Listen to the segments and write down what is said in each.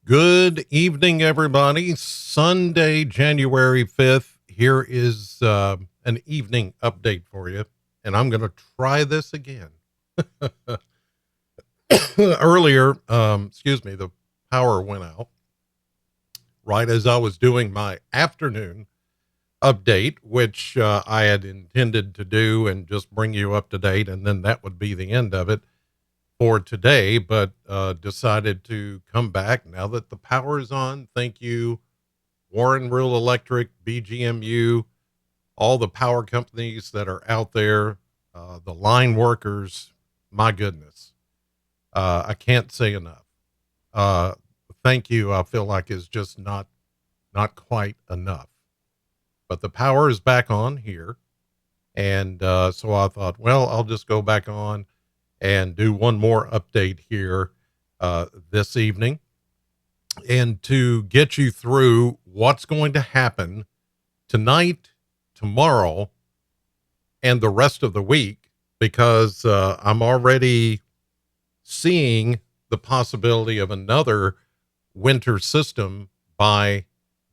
Good evening, everybody. Sunday, January 5th. Here is an evening update for you. And I'm going to try this again. Earlier, the power went out right as I was doing my afternoon update, which I had intended to do and just bring you up to date. And then that would be the end of it for today, but decided to come back now that the power is on. Thank you, Warren Rural Electric, BGMU, all the power companies that are out there, the line workers. My goodness, I can't say enough. Uh, Thank you. I feel like is just not quite enough, but the power is back on here, and so I thought, well, I'll just go back on and do one more update here this evening, and to get you through what's going to happen tonight, tomorrow, and the rest of the week, because I'm already seeing the possibility of another winter system by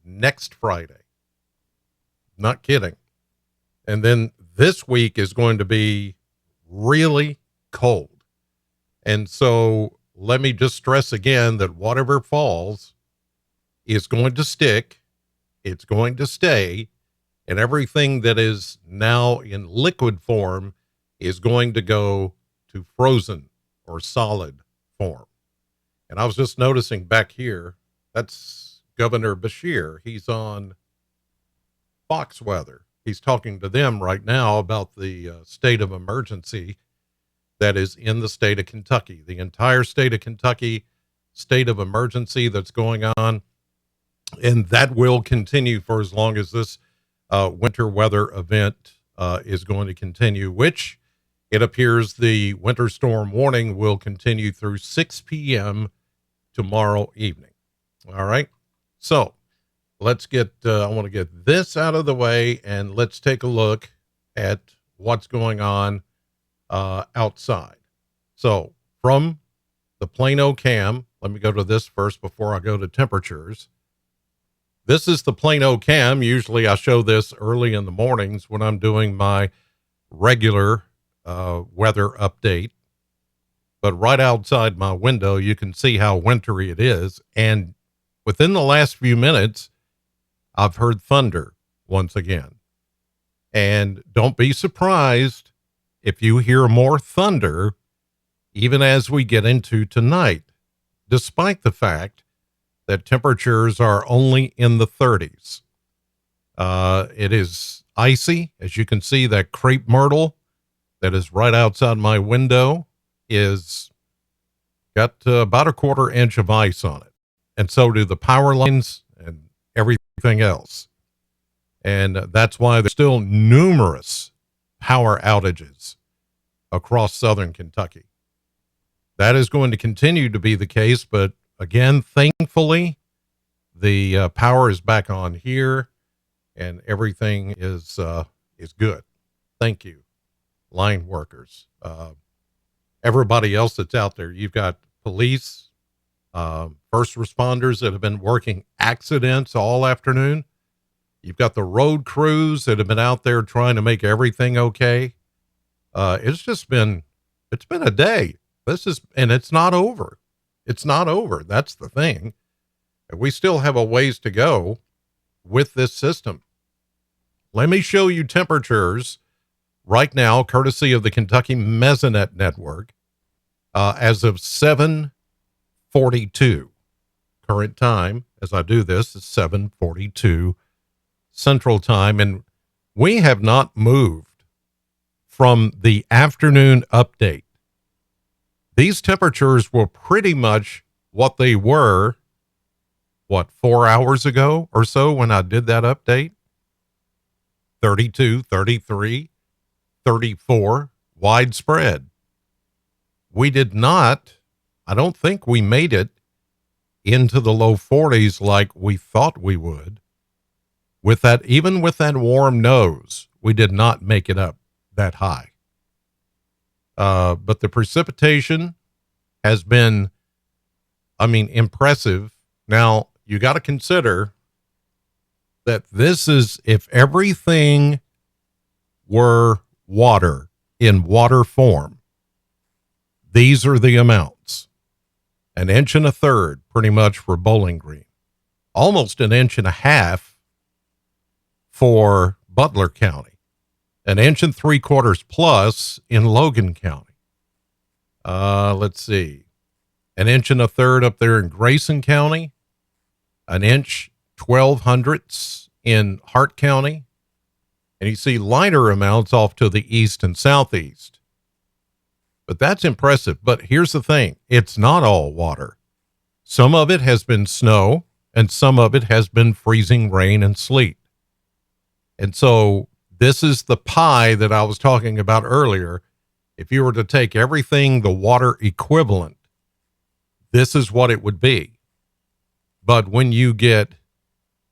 next Friday. Not kidding. And then this week is going to be really cold. And so let me just stress again that whatever falls is going to stick. It's going to stay. And everything that is now in liquid form is going to go to frozen or solid form. And I was just noticing back here, that's Governor Bashir. He's on Fox Weather. He's talking to them right now about the state of emergency that is in the state of Kentucky, the entire state of Kentucky, state of emergency that's going on. And that will continue for as long as this winter weather event is going to continue, which it appears the winter storm warning will continue through 6 p.m. tomorrow evening. All right. So let's I want to get this out of the way, and let's take a look at what's going on outside. So from the Plano cam, let me go to this first before I go to temperatures. This is the Plano cam. Usually I show this early in the mornings when I'm doing my regular weather update. But right outside my window, you can see how wintry it is. And within the last few minutes, I've heard thunder once again. And don't be surprised if you hear more thunder, even as we get into tonight, despite the fact that temperatures are only in the 30s. It is icy. As you can see, that crepe myrtle that is right outside my window is got about a 1/4 inch of ice on it. And so do the power lines and everything else. And that's why there's still numerous power outages across southern Kentucky. That is going to continue to be the case, but again, thankfully, the power is back on here, and everything is good. Thank you, line workers. Everybody else that's out there. You've got police, first responders that have been working accidents all afternoon. You've got the road crews that have been out there trying to make everything okay. It's been a day. And it's not over. It's not over. That's the thing. We still have a ways to go with this system. Let me show you temperatures right now, courtesy of the Kentucky Mesonet Network, as of 7:42. Current time, as I do this, is 7:42 Central Time, and we have not moved from the afternoon update. These temperatures were pretty much what they were, 4 hours ago or so when I did that update? 32, 33, 34, widespread. We did not, I don't think we made it into the low 40s like we thought we would. With that, even with that warm nose, we did not make it up that high. But the precipitation has been, impressive Now, you got to consider that this is if everything were water in water form, these are the amounts. An inch and a third, pretty much for Bowling Green. Almost an inch and a half for Butler County. An inch and three quarters plus in Logan County. Let's see. An inch and a third up there in Grayson County. An inch, 12 hundredths in Hart County. And you see lighter amounts off to the east and southeast. But that's impressive. But here's the thing. It's not all water. Some of it has been snow, and some of it has been freezing rain and sleet. And so this is the pie that I was talking about earlier. If you were to take everything, the water equivalent, this is what it would be. But when you get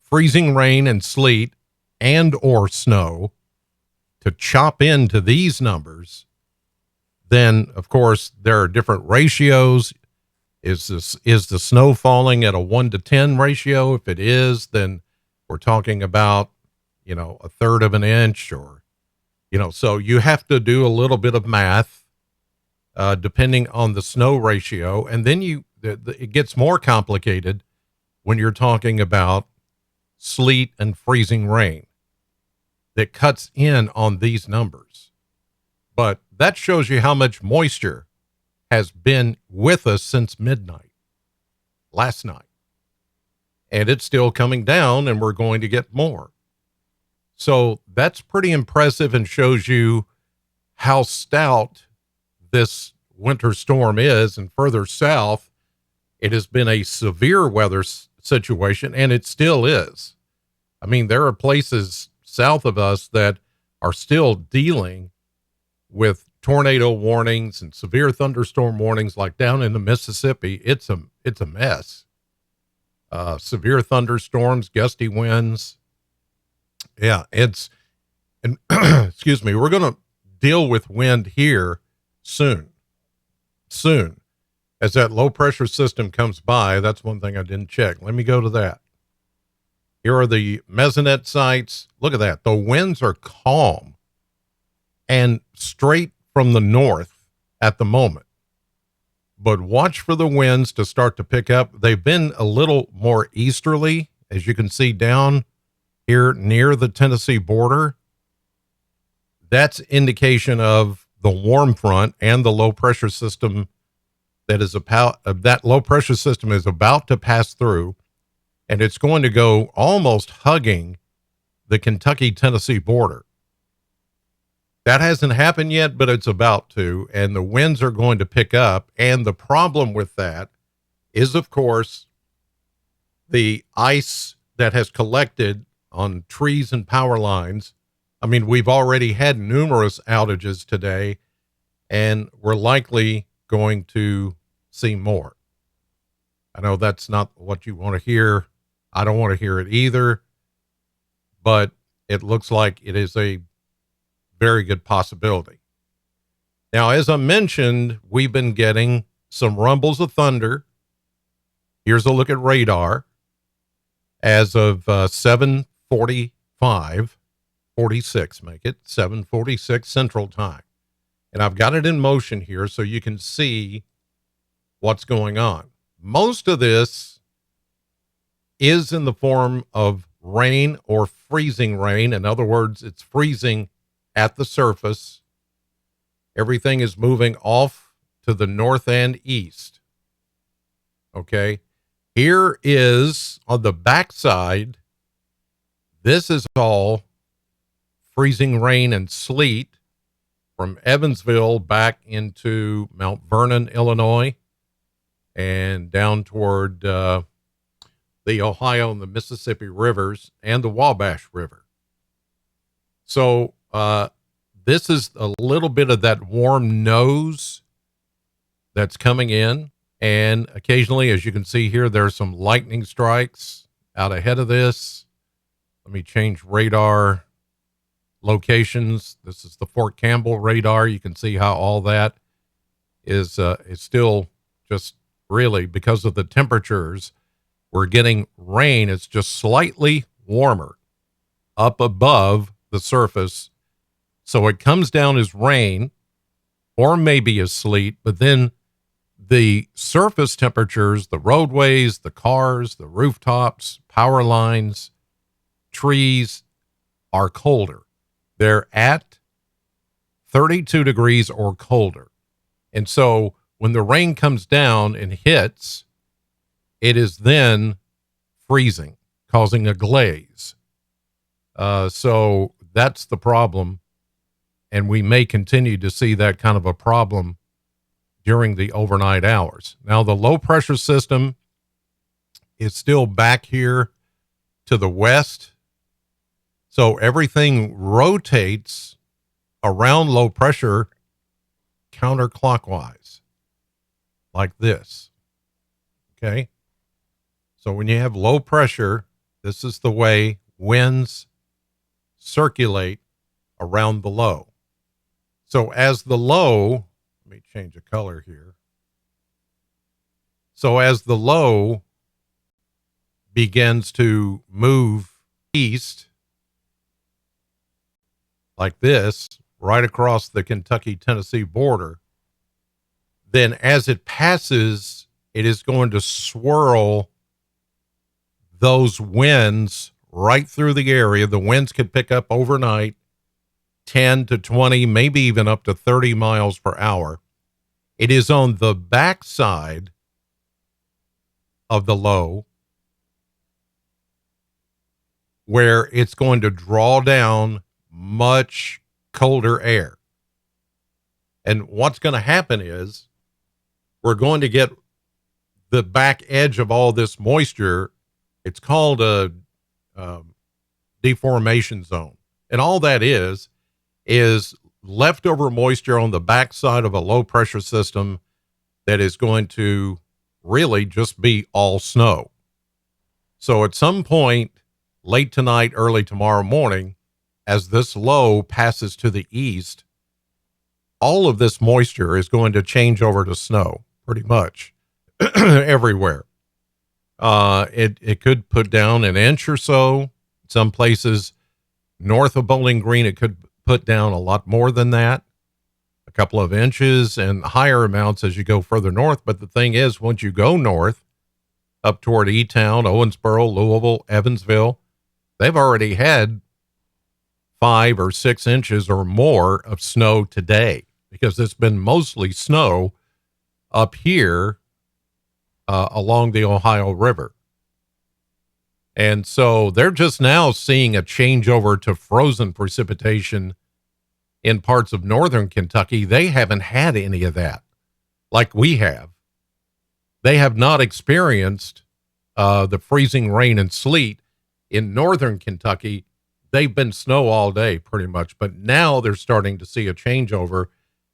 freezing rain and sleet and or snow to chop into these numbers, then of course there are different ratios. Is the snow falling at a 1-to-10 ratio? If it is, then we're talking about, a third of an inch or, so you have to do a little bit of math, depending on the snow ratio. And then it gets more complicated when you're talking about sleet and freezing rain that cuts in on these numbers. But that shows you how much moisture has been with us since midnight last night. And it's still coming down, and we're going to get more. So that's pretty impressive and shows you how stout this winter storm is. And further south, it has been a severe weather situation, and it still is. I mean, there are places south of us that are still dealing with tornado warnings and severe thunderstorm warnings, like down in the Mississippi. It's a mess. Severe thunderstorms, gusty winds. Yeah, and excuse me, we're going to deal with wind here soon, as that low pressure system comes by. That's one thing I didn't check. Let me go to that. Here are the mesonet sites. Look at that. The winds are calm and straight from the north at the moment. But watch for the winds to start to pick up. They've been a little more easterly, as you can see down here near the Tennessee border. That's indication of the warm front and the low pressure system that low pressure system is about to pass through, and it's going to go almost hugging the Kentucky-Tennessee border. That hasn't happened yet, but it's about to, and the winds are going to pick up. And the problem with that is, of course, the ice that has collected on trees and power lines. I mean, we've already had numerous outages today, and we're likely going to see more. I know that's not what you want to hear. I don't want to hear it either, but it looks like it is a very good possibility. Now, as I mentioned, we've been getting some rumbles of thunder. Here's a look at radar as of 7:46, make it 7:46 Central Time. And I've got it in motion here so you can see what's going on. Most of this is in the form of rain or freezing rain. In other words, it's freezing at the surface. Everything is moving off to the north and east. Okay. Here is on the backside. This is all freezing rain and sleet from Evansville back into Mount Vernon, Illinois, and down toward the Ohio and the Mississippi rivers and the Wabash River. So this is a little bit of that warm nose that's coming in. And occasionally, as you can see here, there's some lightning strikes out ahead of this. Let me change radar locations. This is the Fort Campbell radar. You can see how all that is still just really, because of the temperatures, We're getting rain. It's just slightly warmer up above the surface. So it comes down as rain or maybe as sleet, but then the surface temperatures, the roadways, the cars, the rooftops, power lines, trees are colder. They're at 32 degrees or colder. And so when the rain comes down and hits, it is then freezing, causing a glaze. So that's the problem. And we may continue to see that kind of a problem during the overnight hours. Now, the low pressure system is still back here to the west. So everything rotates around low pressure counterclockwise, like this. Okay. So when you have low pressure, this is the way winds circulate around the low. So as the low, let me change a color here. So as the low begins to move east, like this, right across the Kentucky-Tennessee border, then as it passes, it is going to swirl those winds right through the area. The winds could pick up overnight 10 to 20, maybe even up to 30 miles per hour. It is on the backside of the low where it's going to draw down much colder air. And what's going to happen is we're going to get the back edge of all this moisture. It's called a deformation zone. And all that is leftover moisture on the backside of a low pressure system that is going to really just be all snow. So at some point late tonight, early tomorrow morning, as this low passes to the east, all of this moisture is going to change over to snow pretty much everywhere. It could put down an inch or so. Some places north of Bowling Green, it could put down a lot more than that, a couple of inches, and higher amounts as you go further north. But the thing is, once you go north up toward E-Town, Owensboro, Louisville, Evansville, they've already had 5 or 6 inches or more of snow today, because it's been mostly snow up here along the Ohio River. And so they're just now seeing a changeover to frozen precipitation in parts of northern Kentucky. They haven't had any of that like we have. They have not experienced the freezing rain and sleet in northern Kentucky. They've been snow all day pretty much, but now they're starting to see a changeover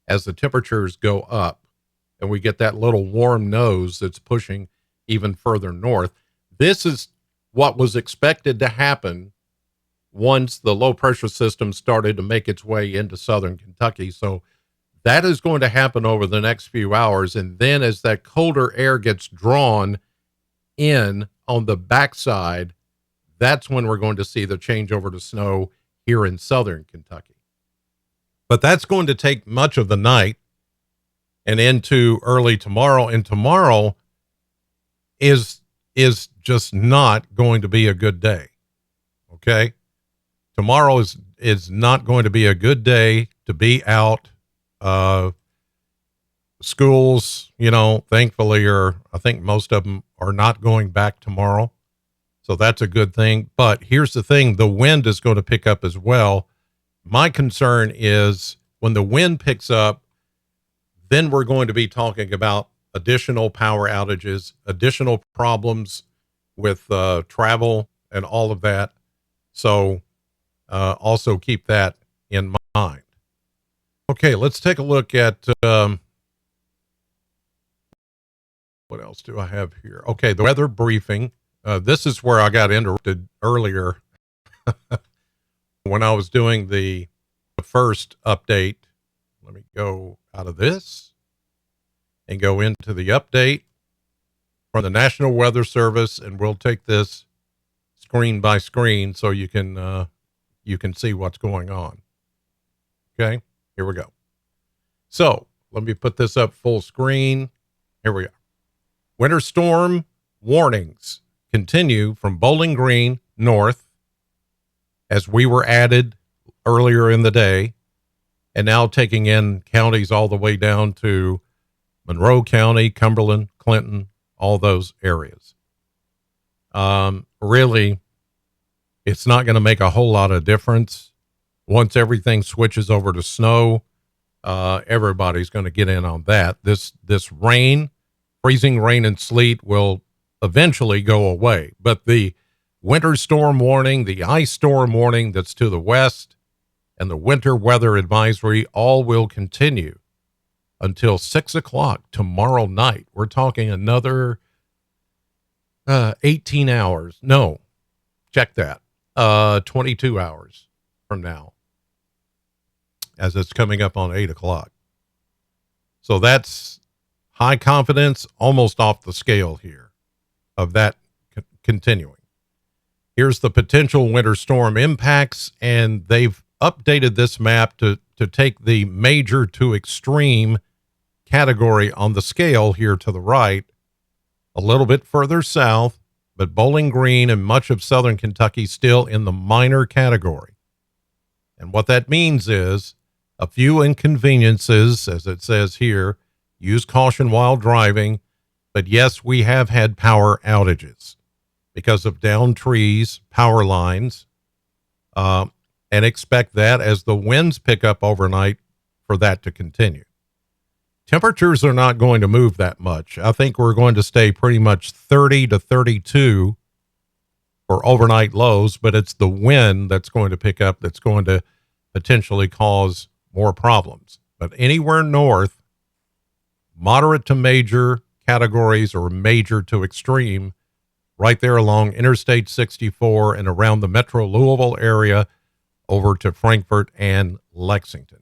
as the temperatures go up and we get that little warm nose that's pushing even further north. This is what was expected to happen once the low pressure system started to make its way into southern Kentucky. So that is going to happen over the next few hours. And then as that colder air gets drawn in on the backside, that's when we're going to see the changeover to snow here in southern Kentucky. But that's going to take much of the night and into early tomorrow. And tomorrow is just not going to be a good day. Okay? Tomorrow is not going to be a good day to be out. Schools, thankfully I think most of them are not going back tomorrow. So that's a good thing. But here's the thing, the wind is going to pick up as well. My concern is when the wind picks up, then we're going to be talking about additional power outages, additional problems with travel and all of that. So also keep that in mind. Okay, let's take a look at what else do I have here? Okay, the weather briefing. This is where I got interrupted earlier when I was doing the first update. Let me go out of this and go into the update from the National Weather Service, and we'll take this screen by screen so you can see what's going on. Okay, here we go. So let me put this up full screen. Here we go. Winter storm warnings continue from Bowling Green north, as we were added earlier in the day, and now taking in counties all the way down to Monroe County, Cumberland, Clinton, all those areas. Really, it's not going to make a whole lot of difference. Once everything switches over to snow, everybody's going to get in on that. This rain, freezing rain and sleet will eventually go away. But the winter storm warning, the ice storm warning that's to the west, and the winter weather advisory all will continue until 6 o'clock tomorrow night. We're talking another 18 hours. No, check that. 22 hours from now, as it's coming up on 8 o'clock. So that's high confidence, almost off the scale here of that continuing. Here's the potential winter storm impacts, and they've updated this map to take the major to extreme category on the scale here to the right, a little bit further south, but Bowling Green and much of southern Kentucky still in the minor category. And what that means is a few inconveniences, as it says here. Use caution while driving. But yes, we have had power outages because of downed trees, power lines, and expect that as the winds pick up overnight for that to continue. Temperatures are not going to move that much. I think we're going to stay pretty much 30 to 32 for overnight lows, but it's the wind that's going to pick up that's going to potentially cause more problems. But anywhere north, moderate to major categories or major to extreme, right there along Interstate 64 and around the Metro Louisville area over to Frankfort and Lexington.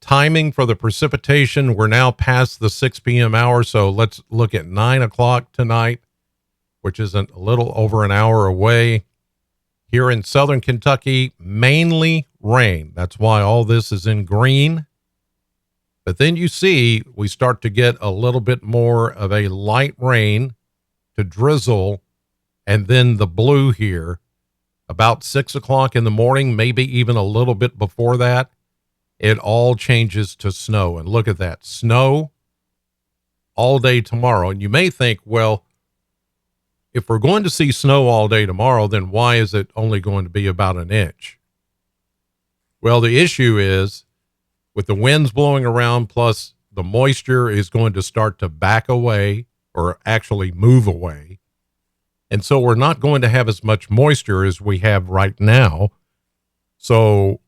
Timing for the precipitation, we're now past the 6 p.m. hour, so let's look at 9 o'clock tonight, which is a little over an hour away. Here in southern Kentucky, mainly rain. That's why all this is in green. But then you see we start to get a little bit more of a light rain to drizzle, and then the blue here about 6 o'clock in the morning, maybe even a little bit before that. It all changes to snow. And look at that, snow all day tomorrow. And you may think, well, if we're going to see snow all day tomorrow, then why is it only going to be about an inch? Well, the issue is with the winds blowing around, plus the moisture is going to start to back away or actually move away. And so we're not going to have as much moisture as we have right now. So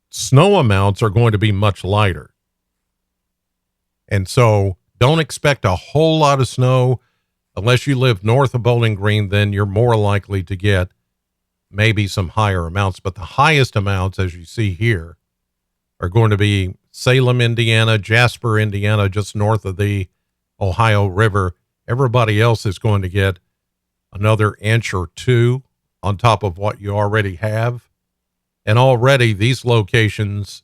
snow amounts are going to be much lighter. And so don't expect a whole lot of snow unless you live north of Bowling Green. Then you're more likely to get maybe some higher amounts. But the highest amounts, as you see here, are going to be Salem, Indiana, Jasper, Indiana, just north of the Ohio River. Everybody else is going to get another inch or two on top of what you already have. And already these locations,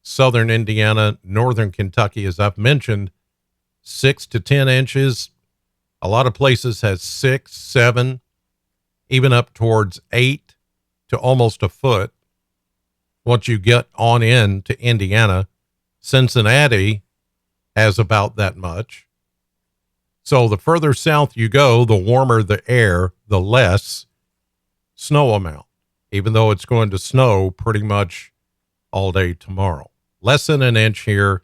southern Indiana, northern Kentucky, as I've mentioned, 6 to 10 inches. A lot of places has 6, 7, even up towards 8 to almost a foot. Once you get on in to Indiana, Cincinnati has about that much. So the further south you go, the warmer the air, the less snow amount, even though it's going to snow pretty much all day tomorrow. Less than an inch here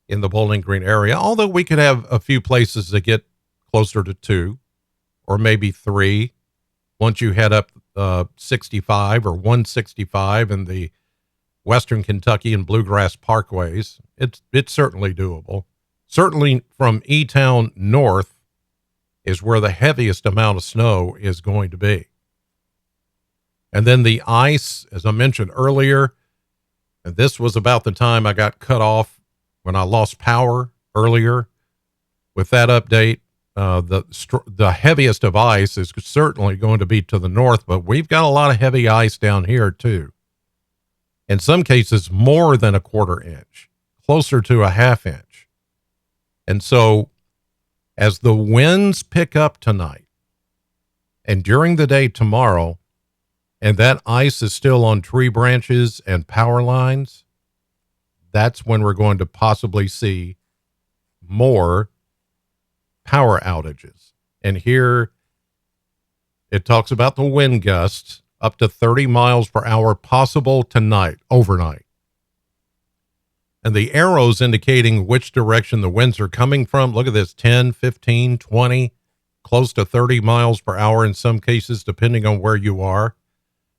in the Bowling Green area, although we could have a few places that get closer to 2 or maybe 3 once you head up 65 or 165 in the Western Kentucky and Bluegrass Parkways. It's certainly doable. Certainly from E-Town north is where the heaviest amount of snow is going to be. And then the ice, as I mentioned earlier, and this was about the time I got cut off when I lost power earlier. With that update, The heaviest of ice is certainly going to be to the north, but we've got a lot of heavy ice down here too. In some cases, more than a quarter inch, closer to a half inch. And so as the winds pick up tonight and during the day tomorrow, and that ice is still on tree branches and power lines, that's when we're going to possibly see more power outages. And here it talks about the wind gusts up to 30 miles per hour possible tonight, overnight. And the arrows indicating which direction the winds are coming from. Look at this, 10, 15, 20, close to 30 miles per hour in some cases, depending on where you are.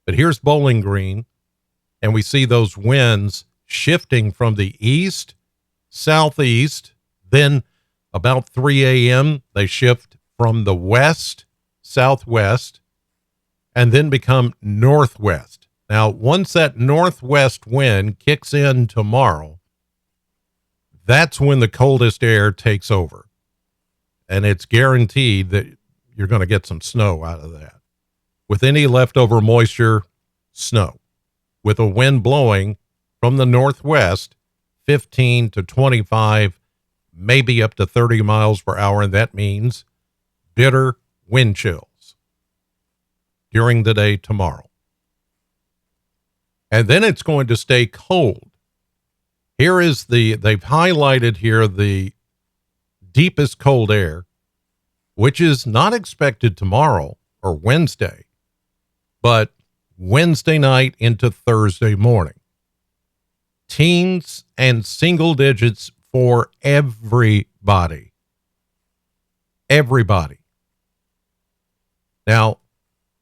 But here's Bowling Green, and we see those winds shifting from the east, southeast, then about 3 a.m., they shift from the west, southwest, and then become northwest. Now, once that northwest wind kicks in tomorrow, that's when the coldest air takes over. And it's guaranteed that you're going to get some snow out of that. With any leftover moisture, snow. With a wind blowing from the northwest, 15 to 25, maybe up to 30 miles per hour, and that means bitter wind chills during the day tomorrow. And then it's going to stay cold. Here is they've highlighted here the deepest cold air, which is not expected tomorrow or Wednesday, but Wednesday night into Thursday morning. Teens and single digits for everybody. Everybody. Now,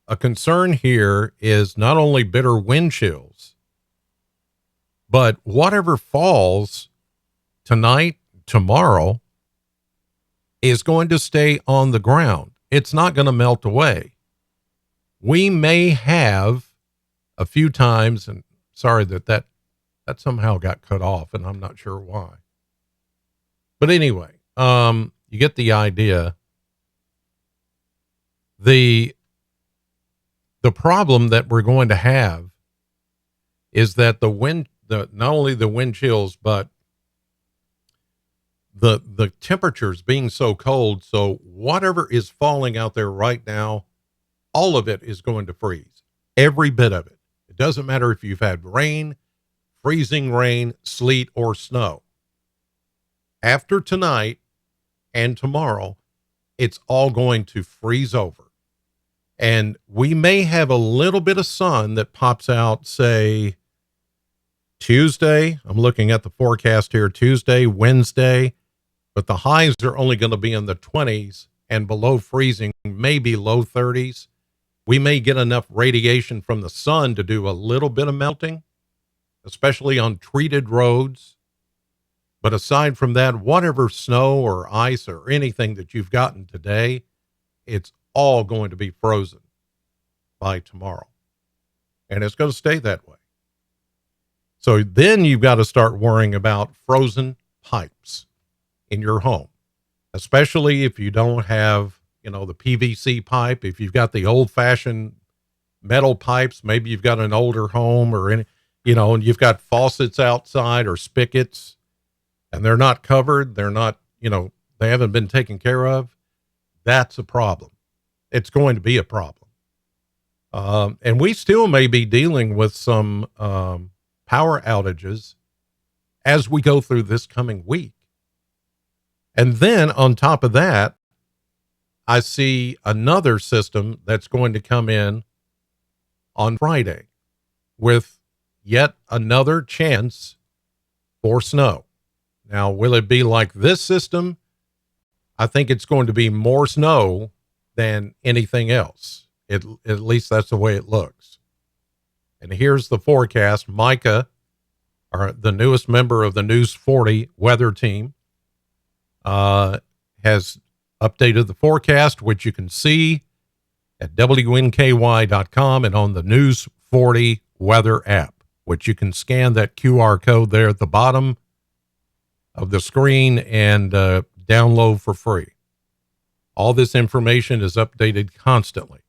a concern here is not only bitter wind chills, but whatever falls tonight, tomorrow, is going to stay on the ground. It's not going to melt away. We may have a few times, and sorry that somehow got cut off, and I'm not sure why. But anyway, you get the idea. The problem that we're going to have is that not only the wind chills, but the temperatures being so cold. So whatever is falling out there right now, all of it is going to freeze. Every bit of it. It doesn't matter if you've had rain, freezing rain, sleet, or snow. After tonight and tomorrow, it's all going to freeze over. And we may have a little bit of sun that pops out, say, Tuesday. I'm looking at the forecast here, Tuesday, Wednesday, but the highs are only going to be in the 20s and below freezing, maybe low 30s. We may get enough radiation from the sun to do a little bit of melting, especially on treated roads. But aside from that, whatever snow or ice or anything that you've gotten today, it's all going to be frozen by tomorrow. And it's going to stay that way. So then you've got to start worrying about frozen pipes in your home, especially if you don't have, the PVC pipe. If you've got the old fashioned metal pipes, maybe you've got an older home and you've got faucets outside or spigots and they're not covered. They're not, they haven't been taken care of. That's a problem. It's going to be a problem. And we still may be dealing with some power outages as we go through this coming week. And then on top of that, I see another system that's going to come in on Friday with yet another chance for snow. Now, will it be like this system? I think it's going to be more snow than anything else. At least that's the way it looks. And here's the forecast. Micah, the newest member of the News 40 weather team, has updated the forecast, which you can see at WNKY.com and on the News 40 weather app, which you can scan that QR code there at the bottom of the screen and download for free. All this information is updated constantly.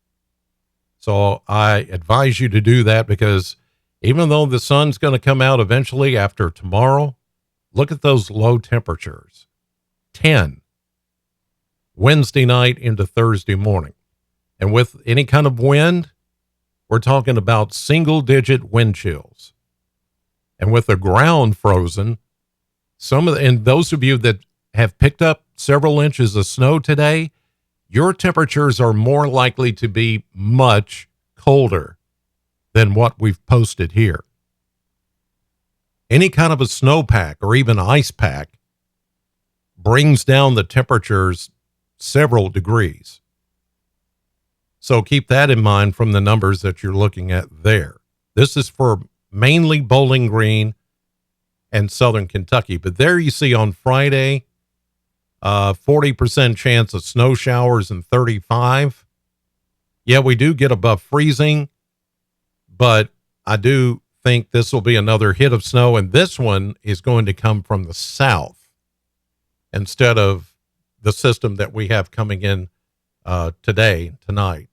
So I advise you to do that, because even though the sun's going to come out eventually after tomorrow, look at those low temperatures. 10 Wednesday night into Thursday morning. And with any kind of wind, we're talking about single digit wind chills. And with the ground frozen, and those of you that have picked up several inches of snow today, your temperatures are more likely to be much colder than what we've posted here. Any kind of a snowpack or even ice pack brings down the temperatures several degrees. So keep that in mind from the numbers that you're looking at there. This is for mainly Bowling Green and Southern Kentucky. But there you see on Friday, 40% chance of snow showers and 35. Yeah, we do get above freezing, but I do think this will be another hit of snow, and this one is going to come from the south instead of the system that we have coming in tonight.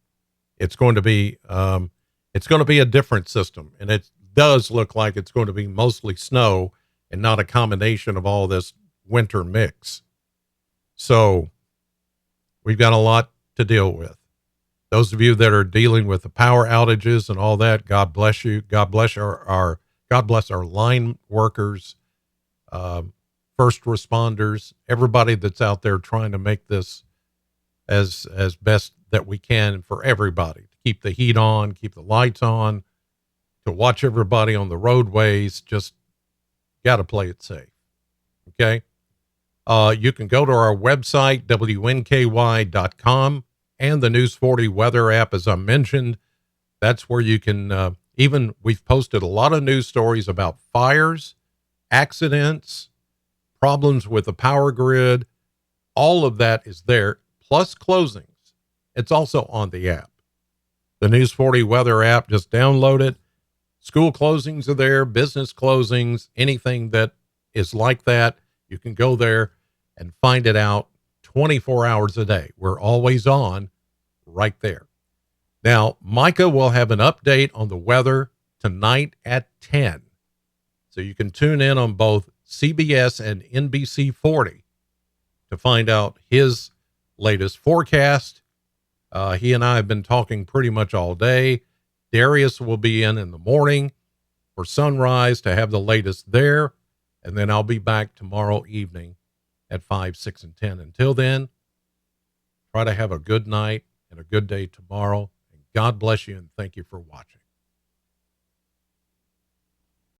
It's going to be a different system, and it does look like it's going to be mostly snow and not a combination of all this winter mix. So we've got a lot to deal with. Those of you that are dealing with the power outages and all that, God bless you. God bless our line workers, first responders, everybody that's out there trying to make this as best that we can for everybody, to keep the heat on, keep the lights on, to watch everybody on the roadways. Just got to play it safe. Okay. You can go to our website, WNKY.com, and the News 40 weather app, as I mentioned. That's where you can, we've posted a lot of news stories about fires, accidents, problems with the power grid. All of that is there, plus closings. It's also on the app. The News 40 weather app, just download it. School closings are there, business closings, anything that is like that. You can go there and find it out 24 hours a day. We're always on right there. Now, Micah will have an update on the weather tonight at 10. So you can tune in on both CBS and NBC 40 to find out his latest forecast. He and I have been talking pretty much all day. Darius will be in the morning for sunrise to have the latest there. And then I'll be back tomorrow evening at 5, 6, and 10. Until then, try to have a good night and a good day tomorrow. And God bless you, and thank you for watching.